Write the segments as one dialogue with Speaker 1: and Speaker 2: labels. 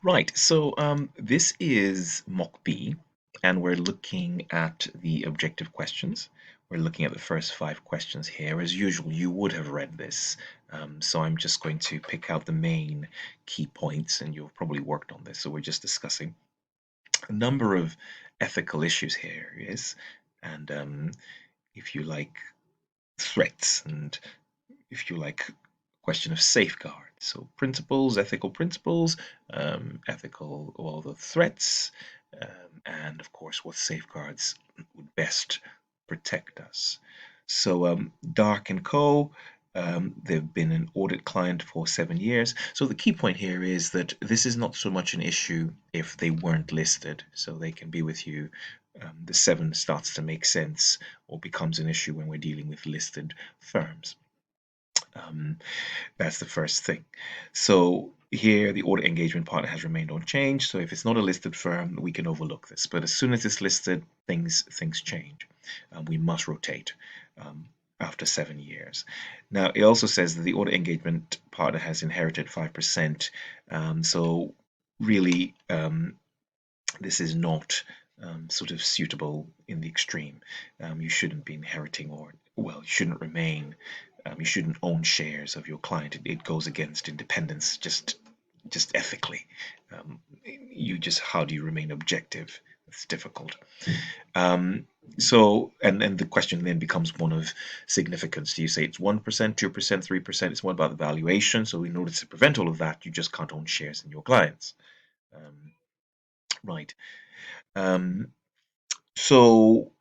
Speaker 1: Right, so this is Mock B, and we're looking at the objective questions. We're looking at the first 5 questions here. As usual, you would have read this, so I'm just going to pick out the main key points, and you've probably worked on this, so we're just discussing a number of ethical issues here, yes, and if you like, threats, and if you like, question of safeguard. So principles, ethical, all the threats, and of course what safeguards would best protect us. So Dark and Co. They've been an audit client for 7 years. So the key point here is that this is not so much an issue if they weren't listed. So they can be with you. The 7 starts to make sense or becomes an issue when we're dealing with listed firms. Um, that's the first thing. So here, the audit engagement partner has remained unchanged. So if it's not a listed firm, we can overlook this. But as soon as it's listed, things change. We must rotate after 7 years. Now, it also says that the audit engagement partner has inherited 5%. So really, this is not sort of suitable in the extreme. You shouldn't be inheriting, or well, you shouldn't remain. You shouldn't own shares of your client. It goes against independence, just ethically. You just how do you remain objective? It's difficult. Um, and the question then becomes one of significance. Do you say it's 1%, 2%, 3%? It's one about the valuation. So in order to prevent all of that, you just can't own shares in your clients. Um, right. Um, so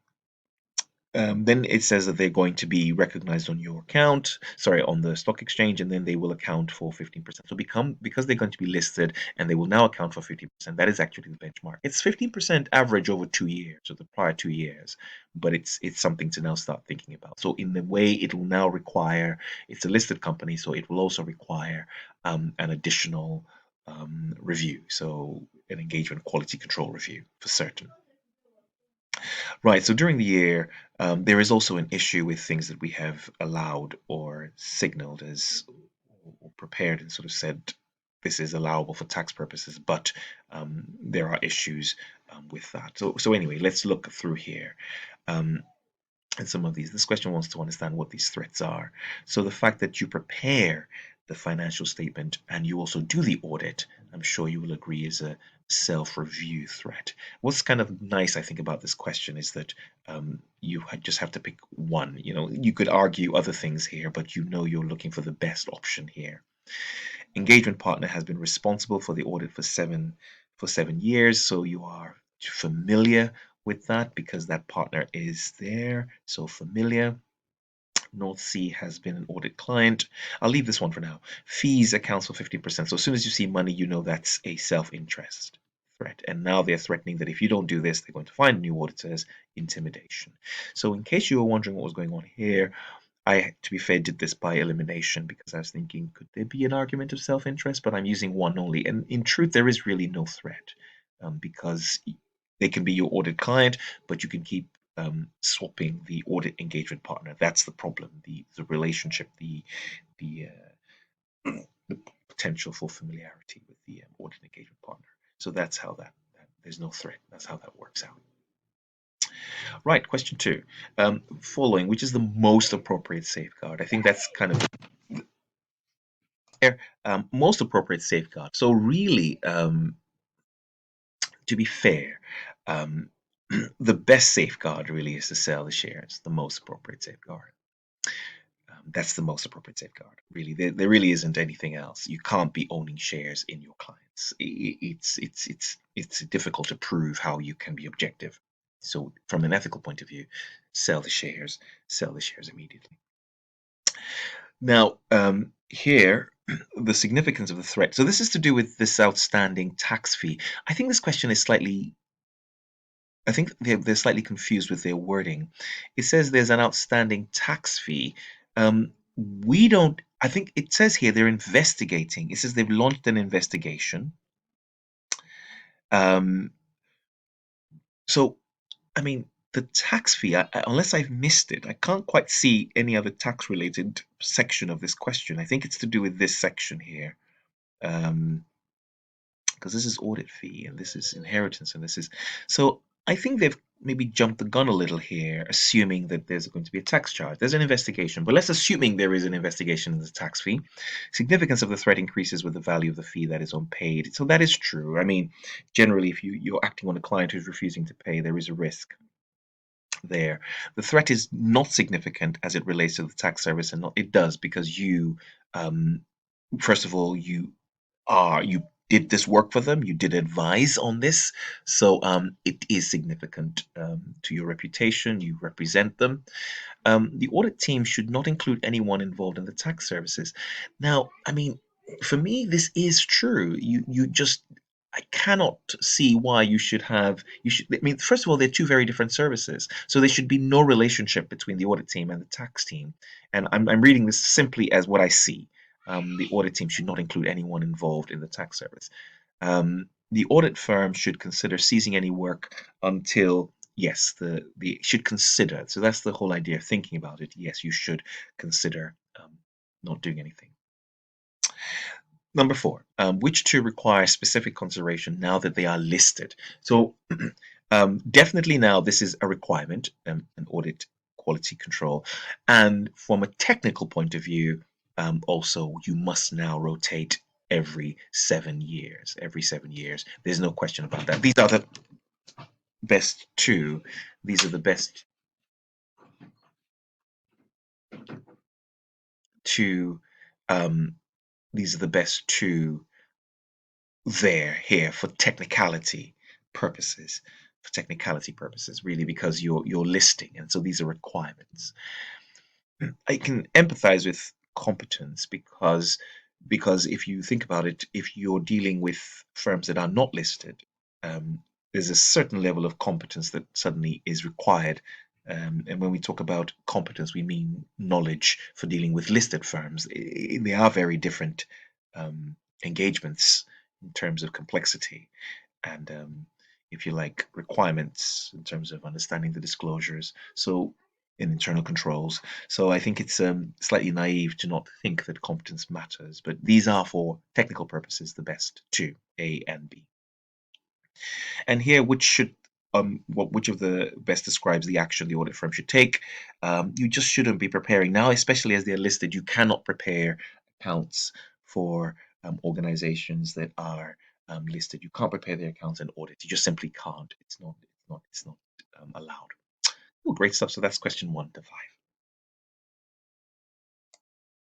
Speaker 1: then it says that they're going to be recognized on your account, sorry, on the stock exchange, and then they will account for 15%. So because they're going to be listed and they will now account for 15%, that is actually the benchmark. It's 15% average over 2 years, or the prior 2 years, but it's something to now start thinking about. So in the way it will now require, it's a listed company, so it will also require an additional review, so an engagement quality control review for certain. Right. So during the year, there is also an issue with things that we have allowed or signaled as or prepared and sort of said this is allowable for tax purposes, but there are issues with that. So anyway, let's look through here. Um, and some of these. This question wants to understand what these threats are. So the fact that you prepare the financial statement and you also do the audit, I'm sure you will agree is a self-review threat. What's kind of nice, I think, about this question is that you just have to pick one. You know, you could argue other things here, but you know you're looking for the best option here. Engagement partner has been responsible for the audit for 7 years, so you are familiar with that because that partner is there. So familiar. North Sea has been an audit client. I'll leave this one for now. Fees accounts for 15%. So as soon as you see money, you know that's a self-interest threat. And now they're threatening that if you don't do this, they're going to find new auditors. Intimidation. So in case you were wondering what was going on here, I, to be fair, did this by elimination because I was thinking, could there be an argument of self-interest? But I'm using one only. And in truth, there is really no threat because they can be your audit client, but you can keep swapping the audit engagement partner. That's the problem. The relationship, the the potential for familiarity with the audit engagement partner. So that's how that there's no threat. That's how that works out. Right, question 2. Following, which is the most appropriate safeguard? I think that's kind of most appropriate safeguard. So really, to be fair, um, the best safeguard really is to sell the shares, the most appropriate safeguard. That's the most appropriate safeguard. Really, there really isn't anything else. You can't be owning shares in your clients. It's difficult to prove how you can be objective. So, from an ethical point of view, sell the shares, sell the shares immediately. Now, here, the significance of the threat. So this is to do with this outstanding tax fee. I think this question is slightly. I think they're slightly confused with their wording. It says there's an outstanding tax fee. We don't. I think it says here they're investigating. It says they've launched an investigation. Um, so, I mean, the tax fee, unless I've missed it, I can't quite see any other tax related section of this question. I think it's to do with this section here. Um, because this is audit fee and this is inheritance and this is so I think they've maybe jumped the gun a little here, assuming that there's going to be a tax charge. There's an investigation, but let's assuming there is an investigation into the tax fee. Significance of the threat increases with the value of the fee that is unpaid. So that is true. I mean, generally, if you're acting on a client who's refusing to pay, there is a risk there. The threat is not significant as it relates to the tax service, and not, it does because you, um, first of all, you did this work for them, you did advise on this, so it is significant to your reputation. You represent them. The audit team should not include anyone involved in the tax services. Now, I mean, for me, this is true. You just I cannot see why you should have you should. I mean, first of all, they're two very different services, so there should be no relationship between the audit team and the tax team. And I'm reading this simply as what I see. The audit team should not include anyone involved in the tax service. The audit firm should consider ceasing any work until yes, the should consider. So that's the whole idea of thinking about it. Yes, you should consider not doing anything. Number four, which two require specific consideration now that they are listed? So definitely now this is a requirement, an audit quality control. And from a technical point of view, also you must now rotate every 7 years. Every 7 years. There's no question about that. These are the best two. These are the best two. Um, these are the best two there here for technicality purposes. For technicality purposes, really, because you're listing, and so these are requirements. I can empathize with competence because if you think about it, if you're dealing with firms that are not listed, um, there's a certain level of competence that suddenly is required. And when we talk about competence, we mean knowledge for dealing with listed firms. They are very different engagements in terms of complexity and, if you like, requirements in terms of understanding the disclosures. So in internal controls. So I think it's slightly naive to not think that competence matters, but these are for technical purposes the best two, A and B. And here, which of the best describes the action the audit firm should take? You just shouldn't be preparing now, especially as they're listed. You cannot prepare accounts for organizations that are listed. You can't prepare their accounts and audit. You just simply can't. It's not allowed. Oh, great stuff. So that's question 1 to 5.